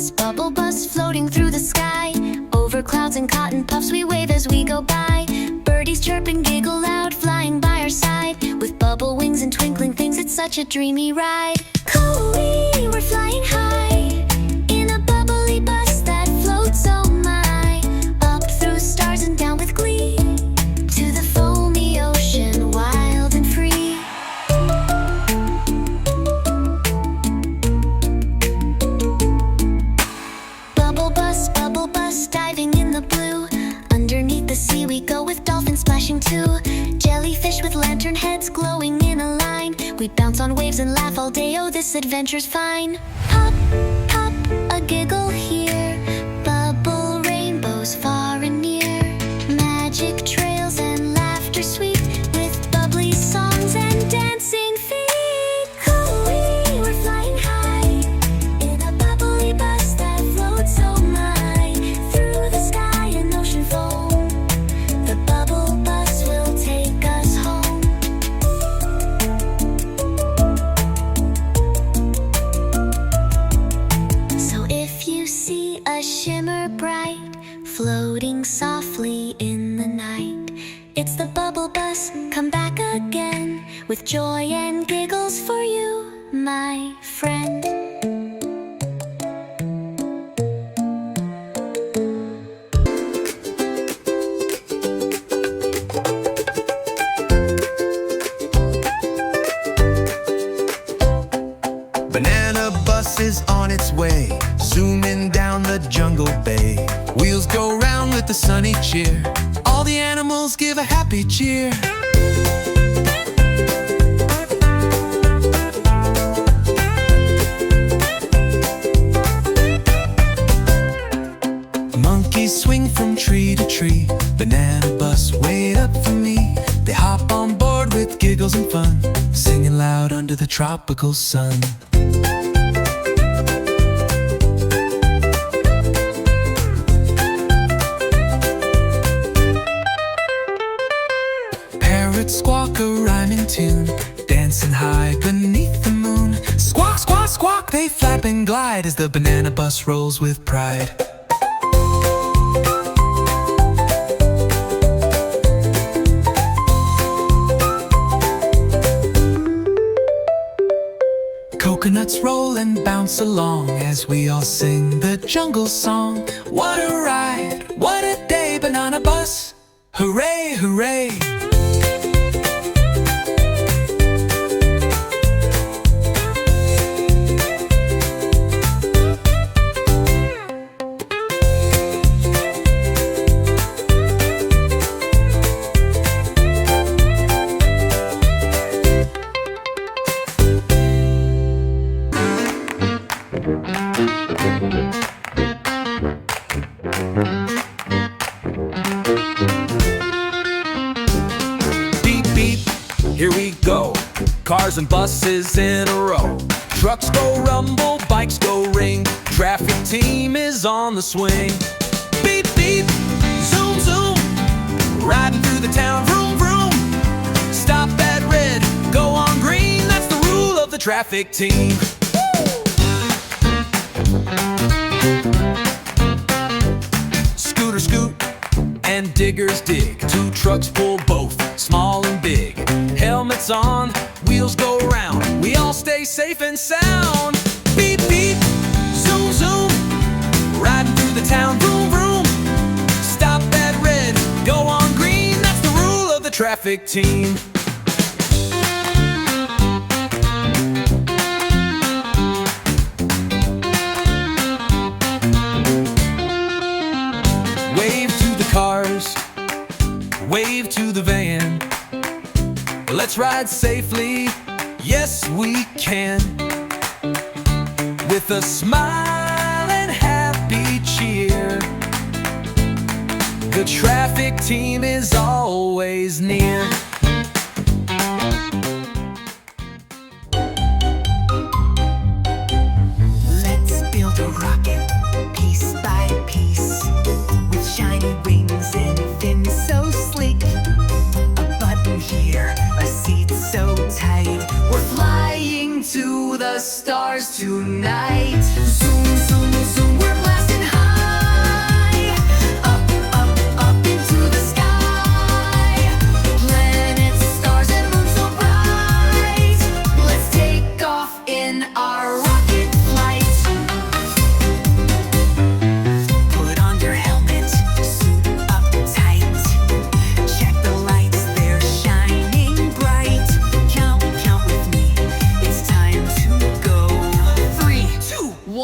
bubble bus floating through the sky. Over clouds and cotton puffs we wave as we go by. Birdies chirp and giggle loud, flying by our side. With bubble wings and twinkling things, it's such a dreamy ride. Coo-wee, we're flying high in a bubbly bus that floats, oh my. Up through stars and down with glee to the foamy ocean, wild and free. Bubble bus, diving in the blue. Underneath the sea we go with dolphins splashing too. Jellyfish with lantern heads glowing in a line. We bounce on waves and laugh all day, oh this adventure's fine. Hop, hop, a giggle here. Bubble rainbows far and near. Magic trails and laughter sweet, with bubbly songs and dancing feet. Coo-wee, we're flying high in a bubbly bus that floats, oh my. Through the sky and ocean foam, the bubble bus will take us home. So if you see a shimmer bright floating softly in the night, it's the bubble bus, come back again with joy and giggles for you, my friend. Banana bus is on its way, zooming down the jungle bay. Wheels go round with the sunny cheer. All the animals give a happy cheer. Monkeys swing from tree to tree. Banana bus, wait up for me. They hop on board with giggles and fun, singing loud under the tropical sun. Parrots squawk a rhyming tune, dancing high beneath the moon. Squawk, squawk, squawk, they flap and glide as the banana bus rolls with pride. Coconuts roll and bounce along as we all sing the jungle song. What a ride, what a day, banana bus, hooray, hooray. Beep, beep, here we go. Cars and buses in a row. Trucks go rumble, bikes go ring. Traffic team is on the swing. Beep, beep, zoom, zoom. Riding through the town, vroom, vroom. Stop at red, go on green. That's the rule of the traffic team. Scooter scoot and diggers dig. Two trucks pull both, small and big. Helmets on, wheels go round. We all stay safe and sound. Beep, beep, zoom, zoom. Riding through the town, vroom, vroom. Stop at red, go on green. That's the rule of the traffic team. Wave to the cars, wave to the van. Let's ride safely, yes we can. With a smile and happy cheer, the traffic team is always near. Let's build a rocket, piece by piece, with shiny wings and fins so sleek. A button here, a seat so tight. We're flying to the stars tonight. Zoom, zoom, zoom.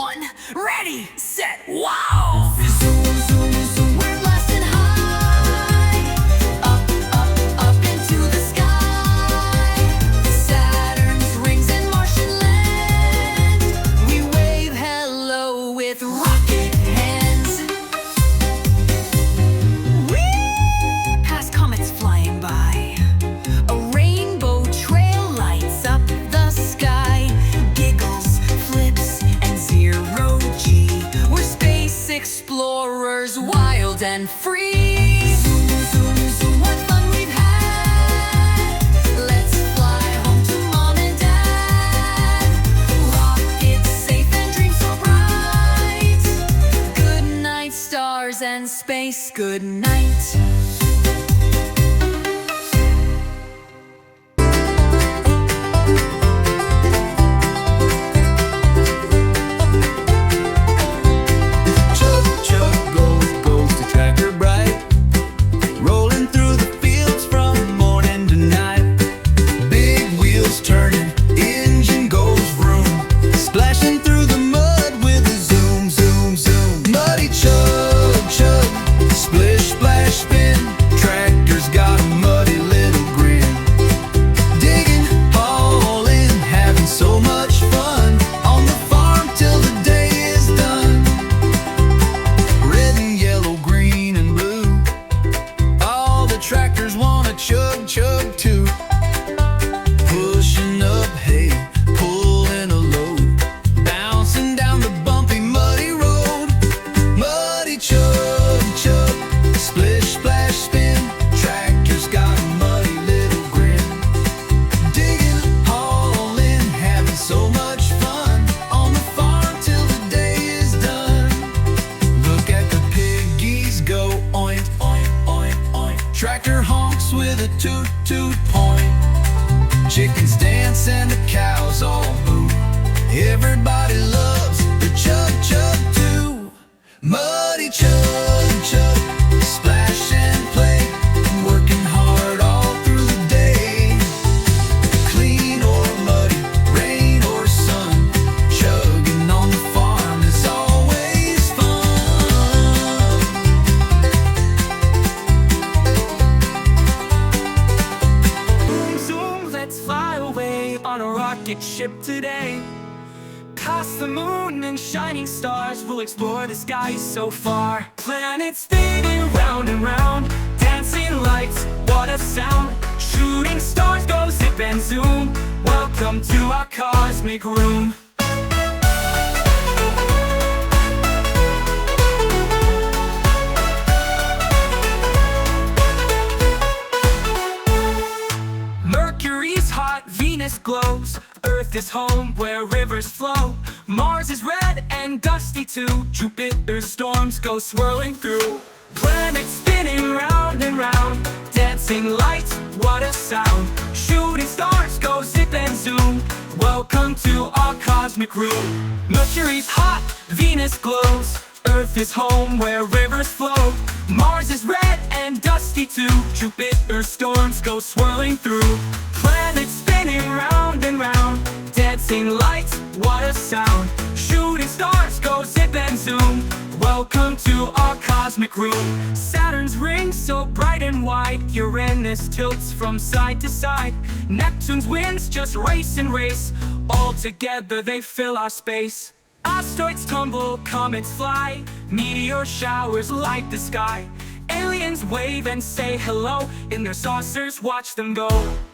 one, ready, set, wow! We're blasting high, up, up, up into the sky. Saturn's rings and Martian land. We wave hello with rocket hands. Whee! Past comets flying by. A rainbow trail lights up the sky. Giggles, flips, and zero G. We're space explorers, wild and free. What fun we've had. Let's fly home to Mom and Dad. Rockets safe and dreams so bright. Good night, stars and space, good night. Chug, chug, goes the tractor bright, rolling through the fields from morning to night. Big wheels turning, engine goes vroom, splashing through the mud with a zoom, zoom, zoom. Muddy chug, chug, splish, splash, spin. Tractor's got a muddy little grin. Digging, hauling, having so much fun on the farm till the day is done. Red and yellow, green and blue, all the tractors wanna chug, chug too. Pushing up hay, pulling a load, bouncing down the bumpy, muddy road. Muddy chug, chug, splish, splash, spin. Tractor's got a muddy little grin. Digging, hauling, having so much fun on the farm till the day is done. Look at the piggies go oink, oink, oink, oink. Tractor honks with a toot, toot point. Chickens dance and the cows all move. Everybody loves the chug, chug too. Muddy chug, chug, splash and play, working hard all through the day. Clean or muddy, rain or sun, chugging on the farm is always fun. Zoom, zoom, let's fly away on a rocket ship today. Past the moon and shining stars, we'll explore the sky so far. Planets spinning round and round, dancing lights, what a sound. Shooting stars go zip and zoom. Welcome to our cosmic room. Mercury's hot, Venus glows. Earth is home where rivers flow. Mars is red and dusty too. Jupiter's storms go swirling through. Planets spinning round and round, dancing lights, what a sound. Shooting stars go zip and zoom. Welcome to our cosmic room. Mercury's hot, Venus glows. Earth is home where rivers flow. Mars is red and dusty too. Jupiter's storms go swirling through. Planets spinning round and round, dancing lights, what a sound. Shooting stars go zip and zoom. Welcome to our cosmic room. Saturn's rings so bright and wide. Uranus tilts from side to side. Neptune's winds just race and race. All together they fill our space. Asteroids tumble, comets fly. Meteor showers light the sky. Aliens wave and say hello. In their saucers watch them go.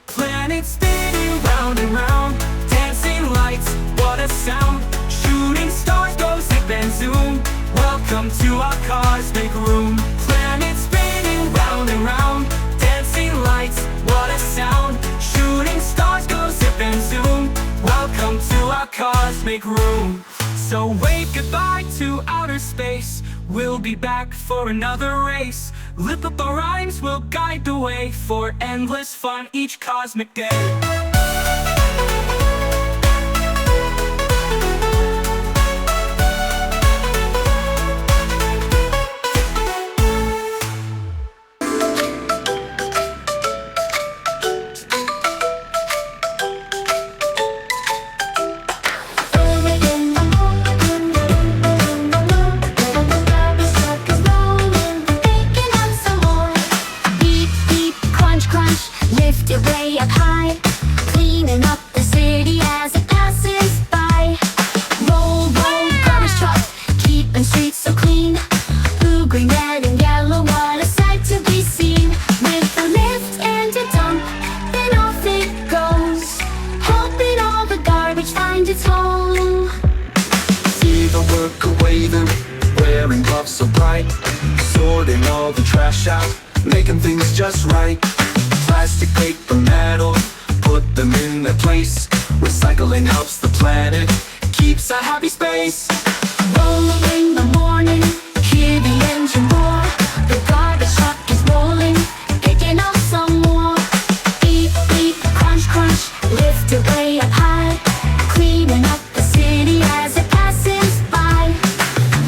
Planets spinning round and round, dancing lights, what a sound. Shooting stars go zip and zoom. Welcome to our cosmic room. Planets spinning round and round, dancing lights, what a sound. Shooting stars go zip and zoom. Welcome to our cosmic room. So wave goodbye to outer space. We'll be back for another race. Lipapaa rhymes will guide the way for endless fun each cosmic day. its home. See the worker waving, wearing gloves so bright, sorting all the trash out, making things just right. Plastic, paper, metal, put them in their place. Recycling helps the planet, keeps a happy space. Rolling the morning, hear the engine roar. The garbage truck is rolling, picking up some more. Beep, beep, crunch, crunch, lift it way up high, cleaning up the city as it passes by.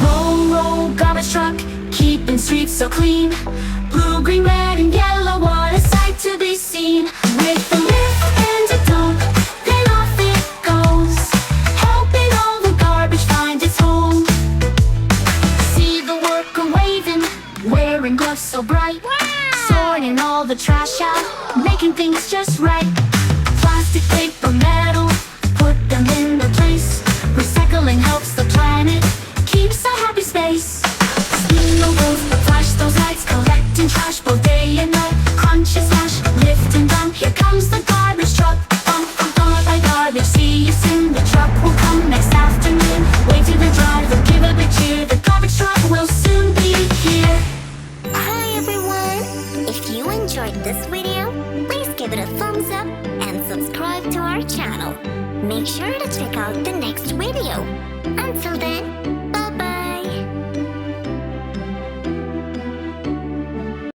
Roll, roll, garbage truck, keeping streets so clean. Blue, green, red, and yellow, what a sight to be seen. With the lift and a dump, then off it goes, helping all the garbage find its home. See the worker waving, wearing gloves so bright, sorting all the trash out, making things just right. Plastic, paper, metal, put them in their place. Recycling helps the planet, keeps a happy space. Spin the wheels, flash those lights, collecting trash both day and night. Crunch and smash, lift and dump, here comes the garbage truck. Bump, bump, bump, by garbage, see you soon. The truck will come next afternoon. Wave to the driver, give a big cheer. The garbage truck will soon be here. Hi everyone! If you enjoyed this video, please give it a thumbs up and subscribe to our channel. Make sure to check out the next video. Until then,